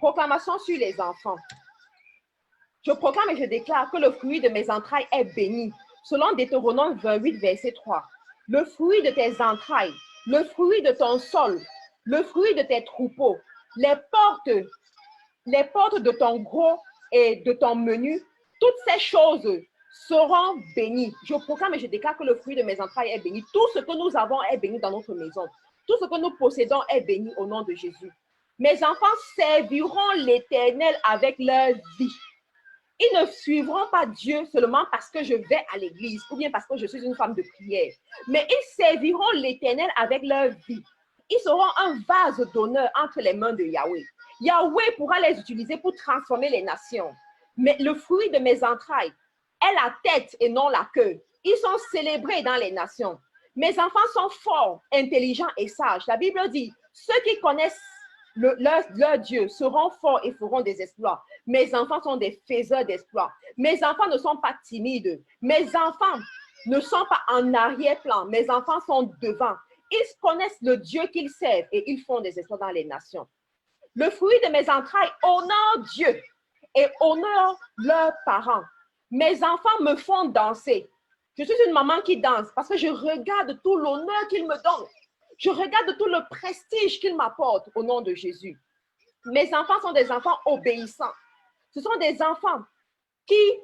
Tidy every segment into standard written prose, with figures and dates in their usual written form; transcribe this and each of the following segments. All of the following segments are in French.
Proclamation sur les enfants. Je proclame et je déclare que le fruit de mes entrailles est béni. Selon Deutéronome 28, verset 3. Le fruit de tes entrailles, le fruit de ton sol, le fruit de tes troupeaux, les portes de ton gros et de ton menu, toutes ces choses seront bénies. Je proclame et je déclare que le fruit de mes entrailles est béni. Tout ce que nous avons est béni dans notre maison. Tout ce que nous possédons est béni au nom de Jésus. Mes enfants serviront l'Éternel avec leur vie. Ils ne suivront pas Dieu seulement parce que je vais à l'église ou bien parce que je suis une femme de prière. Mais ils serviront l'Éternel avec leur vie. Ils seront un vase d'honneur entre les mains de Yahweh. Yahweh pourra les utiliser pour transformer les nations. Mais le fruit de mes entrailles est la tête et non la queue. Ils sont célébrés dans les nations. Mes enfants sont forts, intelligents et sages. La Bible dit, ceux qui connaissent leur Dieu seront forts et feront des exploits. Mes enfants sont des faiseurs d'exploits. Mes enfants ne sont pas timides. Mes enfants ne sont pas en arrière-plan. Mes enfants sont devant. Ils connaissent le Dieu qu'ils servent et ils font des exploits dans les nations. Le fruit de mes entrailles honore Dieu et honore leurs parents. Mes enfants me font danser. Je suis une maman qui danse parce que je regarde tout l'honneur qu'ils me donnent. Je regarde tout le prestige qu'ils m'apportent au nom de Jésus. Mes enfants sont des enfants obéissants. Ce sont des enfants qui,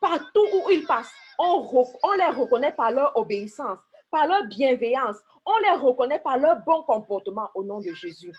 partout où ils passent, on les reconnaît par leur obéissance, par leur bienveillance. On les reconnaît par leur bon comportement au nom de Jésus.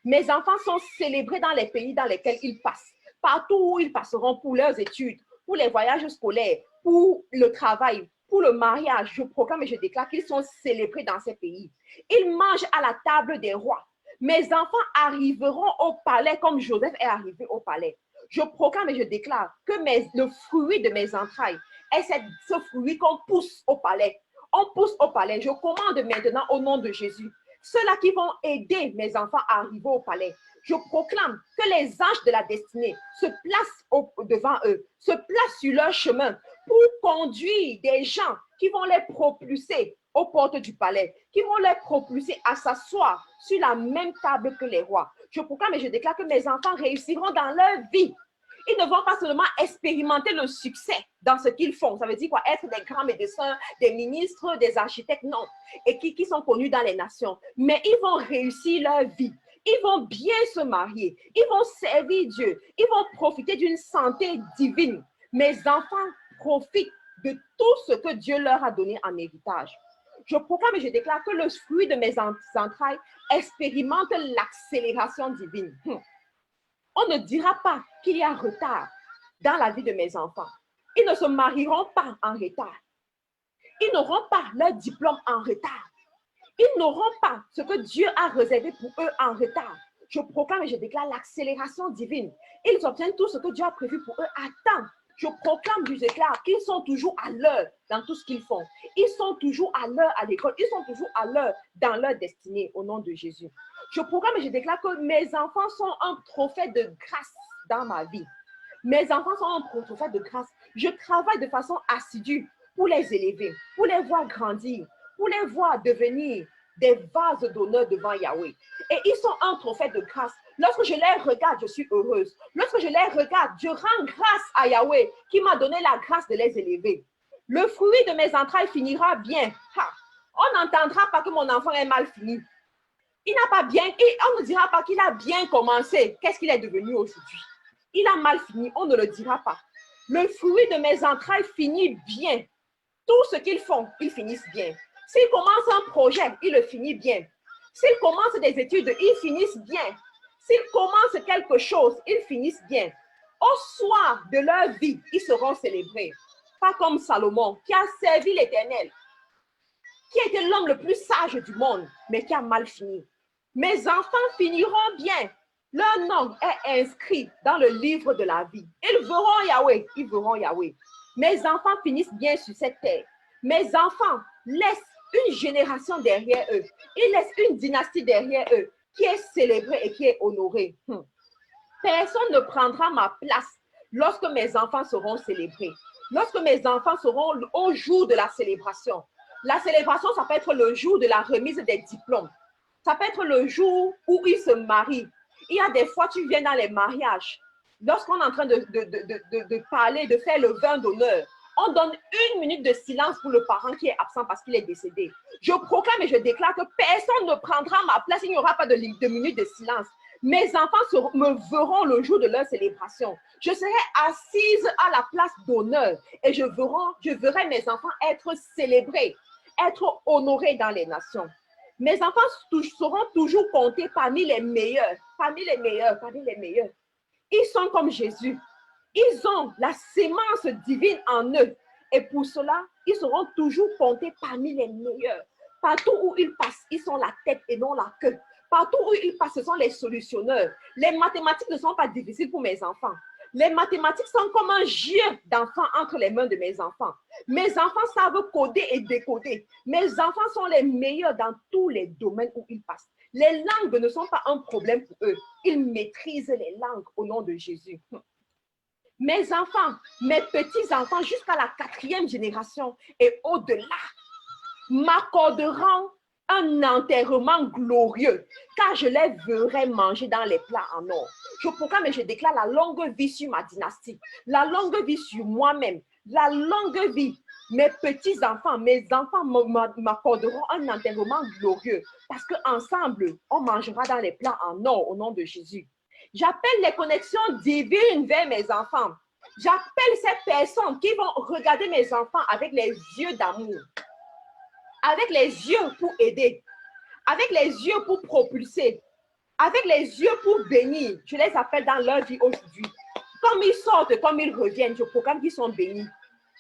Mes enfants sont célébrés dans les pays dans lesquels ils passent. Partout où ils passeront pour leurs études, pour les voyages scolaires, pour le travail, pour le mariage, je proclame et je déclare qu'ils sont célébrés dans ces pays. Ils mangent à la table des rois. Mes enfants arriveront au palais comme Joseph est arrivé au palais. Je proclame et je déclare que le fruit de mes entrailles est ce fruit qu'on pousse au palais. On pousse au palais. Je commande maintenant au nom de Jésus. Ceux-là qui vont aider mes enfants à arriver au palais. Je proclame que les anges de la destinée se placent devant eux, se placent sur leur chemin pour conduire des gens qui vont les propulser aux portes du palais, qui vont les propulser à s'asseoir sur la même table que les rois. Je proclame et je déclare que mes enfants réussiront dans leur vie. Ils ne vont pas seulement expérimenter le succès dans ce qu'ils font. Ça veut dire quoi? Être des grands médecins, des ministres, des architectes, non. Et qui sont connus dans les nations. Mais ils vont réussir leur vie. Ils vont bien se marier. Ils vont servir Dieu. Ils vont profiter d'une santé divine. Mes enfants profitent de tout ce que Dieu leur a donné en héritage. Je proclame et je déclare que le fruit de mes entrailles expérimente l'accélération divine. On ne dira pas qu'il y a retard dans la vie de mes enfants. Ils ne se marieront pas en retard. Ils n'auront pas leur diplôme en retard. Ils n'auront pas ce que Dieu a réservé pour eux en retard. Je proclame et je déclare l'accélération divine. Ils obtiennent tout ce que Dieu a prévu pour eux à temps. Je proclame et je déclare qu'ils sont toujours à l'heure dans tout ce qu'ils font. Ils sont toujours à l'heure à l'école. Ils sont toujours à l'heure dans leur destinée au nom de Jésus. Je proclame et je déclare que mes enfants sont un trophée de grâce dans ma vie. Mes enfants sont un trophée de grâce. Je travaille de façon assidue pour les élever, pour les voir grandir, pour les voir devenir des vases d'honneur devant Yahweh. Et ils sont un trophée de grâce. Lorsque je les regarde, je suis heureuse. Lorsque je les regarde, je rends grâce à Yahweh qui m'a donné la grâce de les élever. Le fruit de mes entrailles finira bien. On n'entendra pas que mon enfant est mal fini. Il n'a pas bien, et on ne dira pas qu'il a bien commencé. Qu'est-ce qu'il est devenu aujourd'hui? Il a mal fini, on ne le dira pas. Le fruit de mes entrailles finit bien. Tout ce qu'ils font, ils finissent bien. S'ils commencent un projet, ils le finissent bien. S'ils commencent des études, ils finissent bien. S'ils commencent quelque chose, ils finissent bien. Au soir de leur vie, ils seront célébrés. Pas comme Salomon, qui a servi l'Éternel, qui était l'homme le plus sage du monde, mais qui a mal fini. Mes enfants finiront bien. Leur nom est inscrit dans le livre de la vie. Ils verront Yahweh, ils verront Yahweh. Mes enfants finissent bien sur cette terre. Mes enfants laissent une génération derrière eux. Ils laissent une dynastie derrière eux qui est célébrée et qui est honorée. Personne ne prendra ma place lorsque mes enfants seront célébrés. Lorsque mes enfants seront au jour de la célébration. La célébration, ça peut être le jour de la remise des diplômes. Ça peut être le jour où ils se marient. Il y a des fois, tu viens dans les mariages, lorsqu'on est en train de parler, de faire le vin d'honneur, on donne 1 minute de silence pour le parent qui est absent parce qu'il est décédé. Je proclame et je déclare que personne ne prendra ma place, il n'y aura pas de minute de silence. Mes enfants me verront le jour de leur célébration. Je serai assise à la place d'honneur et je verrai mes enfants être célébrés, être honorés dans les nations. Mes enfants seront toujours comptés parmi les meilleurs, parmi les meilleurs, parmi les meilleurs. Ils sont comme Jésus. Ils ont la sémence divine en eux. Et pour cela, ils seront toujours comptés parmi les meilleurs. Partout où ils passent, ils sont la tête et non la queue. Partout où ils passent, ce sont les solutionneurs. Les mathématiques ne sont pas difficiles pour mes enfants. Les mathématiques sont comme un jeu d'enfants entre les mains de mes enfants. Mes enfants savent coder et décoder. Mes enfants sont les meilleurs dans tous les domaines où ils passent. Les langues ne sont pas un problème pour eux. Ils maîtrisent les langues au nom de Jésus. Mes enfants, mes petits-enfants, jusqu'à la 4e génération et au-delà, m'accorderont un enterrement glorieux, car je les verrai manger dans les plats en or. Je proclame et je déclare la longue vie sur ma dynastie, la longue vie sur moi-même, la longue vie. Mes petits-enfants, mes enfants m'accorderont un enterrement glorieux, parce qu'ensemble, on mangera dans les plats en or au nom de Jésus. J'appelle les connexions divines vers mes enfants. J'appelle ces personnes qui vont regarder mes enfants avec les yeux d'amour, avec les yeux pour aider, avec les yeux pour propulser, avec les yeux pour bénir. Je les appelle dans leur vie aujourd'hui. Comme ils sortent, comme ils reviennent, je proclame qu'ils sont bénis.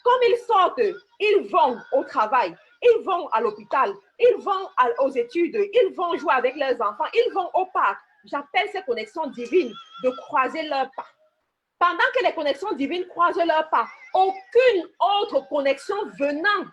Comme ils sortent, ils vont au travail, ils vont à l'hôpital, ils vont aux études, ils vont jouer avec leurs enfants, ils vont au parc. J'appelle ces connexions divines de croiser leurs pas. Pendant que les connexions divines croisent leurs pas, aucune autre connexion venant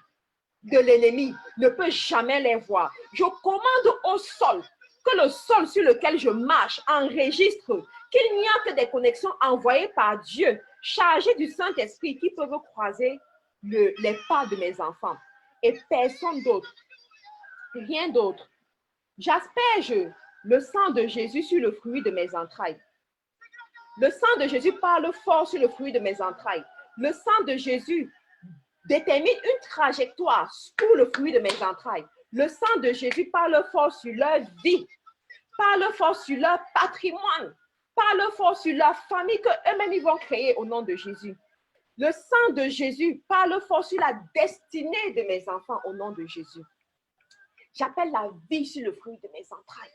de l'ennemi ne peut jamais les voir. Je commande au sol, que le sol sur lequel je marche enregistre qu'il n'y a que des connexions envoyées par Dieu, chargées du Saint-Esprit, qui peuvent croiser les pas de mes enfants. Et personne d'autre, rien d'autre. J'asperge le sang de Jésus sur le fruit de mes entrailles. Le sang de Jésus parle fort sur le fruit de mes entrailles. Le sang de Jésus détermine une trajectoire pour le fruit de mes entrailles. Le sang de Jésus parle fort sur leur vie, parle fort sur leur patrimoine, parle fort sur leur famille qu'eux-mêmes ils vont créer au nom de Jésus. Le sang de Jésus parle fort sur la destinée de mes enfants au nom de Jésus. J'appelle la vie sur le fruit de mes entrailles.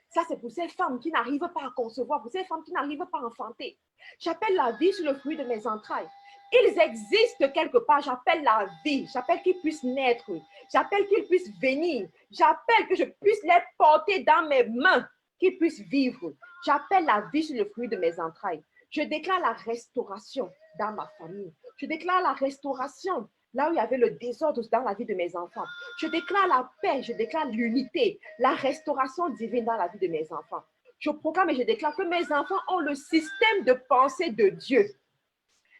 Ça, c'est pour ces femmes qui n'arrivent pas à concevoir, pour ces femmes qui n'arrivent pas à enfanter. J'appelle la vie sur le fruit de mes entrailles. Ils existent quelque part. J'appelle la vie. J'appelle qu'ils puissent naître. J'appelle qu'ils puissent venir. J'appelle que je puisse les porter dans mes mains, qu'ils puissent vivre. J'appelle la vie sur le fruit de mes entrailles. Je déclare la restauration dans ma famille. Je déclare la restauration là où il y avait le désordre dans la vie de mes enfants. Je déclare la paix, je déclare l'unité, la restauration divine dans la vie de mes enfants. Je proclame et je déclare que mes enfants ont le système de pensée de Dieu.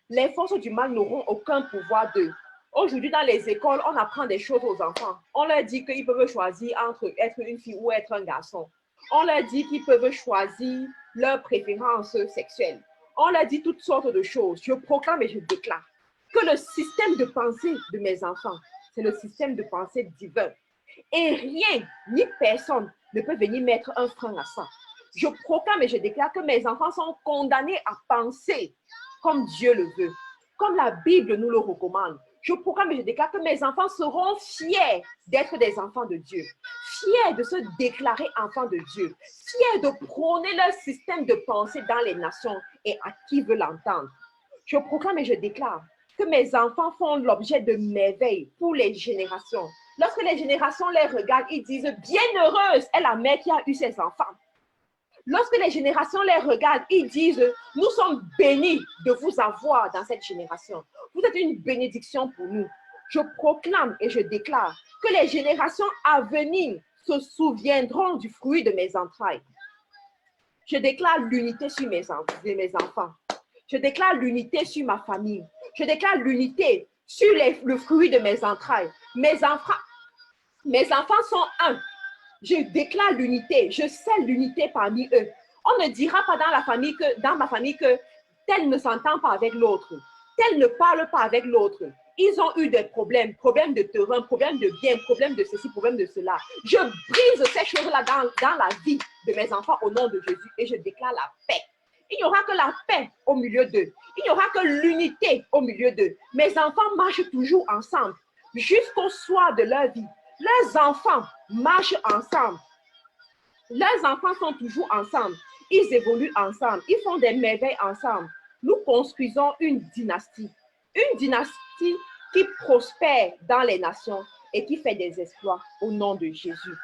Les forces du mal n'auront aucun pouvoir d'eux. Aujourd'hui, dans les écoles, on apprend des choses aux enfants. On leur dit qu'ils peuvent choisir entre être une fille ou être un garçon. On leur dit qu'ils peuvent choisir leurs préférences sexuelles. On leur dit toutes sortes de choses. Je proclame et je déclare que le système de pensée de mes enfants, c'est le système de pensée divin. Et rien, ni personne ne peut venir mettre un frein à ça. Je proclame et je déclare que mes enfants sont condamnés à penser comme Dieu le veut, comme la Bible nous le recommande. Je proclame et je déclare que mes enfants seront fiers d'être des enfants de Dieu, fiers de se déclarer enfants de Dieu, fiers de prôner leur système de pensée dans les nations et à qui veut l'entendre. Je proclame et je déclare que mes enfants font l'objet de merveilles pour les générations. Lorsque les générations les regardent, ils disent « Bienheureuse est la mère qui a eu ses enfants ». Lorsque les générations les regardent, ils disent « Nous sommes bénis de vous avoir dans cette génération. Vous êtes une bénédiction pour nous. » Je proclame et je déclare que les générations à venir se souviendront du fruit de mes entrailles. Je déclare l'unité sur mes enfants. Je déclare l'unité sur ma famille. Je déclare l'unité sur le fruit de mes entrailles. Mes enfants sont un. Je déclare l'unité. Je scelle l'unité parmi eux. On ne dira pas dans ma famille que tel ne s'entend pas avec l'autre, tel ne parle pas avec l'autre. Ils ont eu des problèmes, problèmes de terrain, problèmes de bien, problèmes de ceci, problèmes de cela. Je brise ces choses-là dans la vie de mes enfants au nom de Jésus et je déclare la paix. Il n'y aura que la paix au milieu d'eux. Il n'y aura que l'unité au milieu d'eux. Mes enfants marchent toujours ensemble jusqu'au soir de leur vie. Leurs enfants marchent ensemble. Leurs enfants sont toujours ensemble. Ils évoluent ensemble. Ils font des merveilles ensemble. Nous construisons une dynastie. Une dynastie qui prospère dans les nations et qui fait des exploits au nom de Jésus.